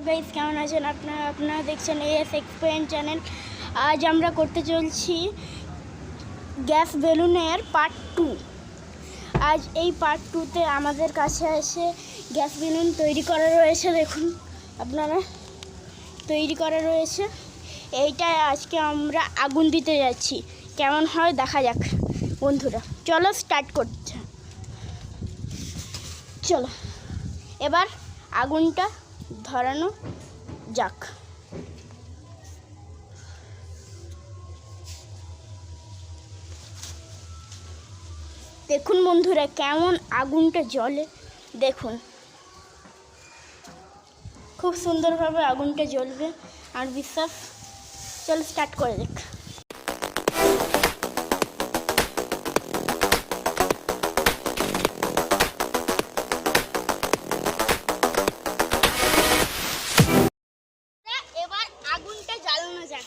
Guys কেমন আছেন আপনারা দেখছেন এএস এক্সপেরিয়েন্স চ্যানেল। আজ আমরা করতে চলছি গ্যাস বেলুনের পার্ট 2। আজ এই পার্ট 2তে আমাদের কাছে এসে গ্যাস বেলুন তৈরি করা রয়েছে। দেখুন আপনারা, তৈরি করা রয়েছে। এইটায় আজকে আমরা আগুন দিতে যাচ্ছি, কেমন হয় দেখা যাক বন্ধুরা। চলো স্টার্ট করছে, চলো এবার আগুনটা ধরানো যাক। দেখুন বন্ধুরা কেমন আগুনটা জ্বলে, দেখুন খুব সুন্দরভাবে আগুনটা জ্বলবে আর বিশ্বাস। চলো স্টার্ট করে দেখ। এবার আগুনটা জ্বালানো যাক।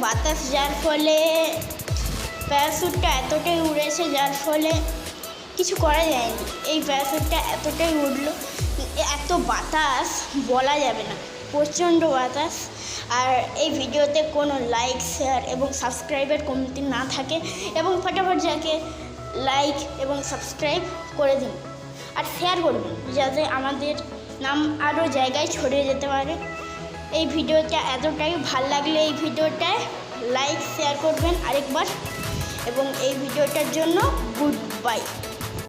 বাতাস যার ফলে প্যারাশুটটা এতটাই উড়েছে, যার ফলে কিছু করা যায়নি। এই প্যারাশুটটা এতটাই উড়লো, এত বাতাস বলা যাবে না, প্রচণ্ড বাতাস। আর এই ভিডিওতে কোনো লাইক, শেয়ার এবং সাবস্ক্রাইবের কমতি না থাকে, এবং ফটাফট যাকে লাইক এবং সাবস্ক্রাইব করে দিন আর শেয়ার করবেন, যাতে আমাদের নাম আরও জায়গায় ছড়িয়ে যেতে পারে। এই ভিডিওটা এতটাই ভালো লাগলে এই ভিডিওটায় লাইক শেয়ার করবেন আরেকবার, এবং এই ভিডিওটার জন্য গুড বাই।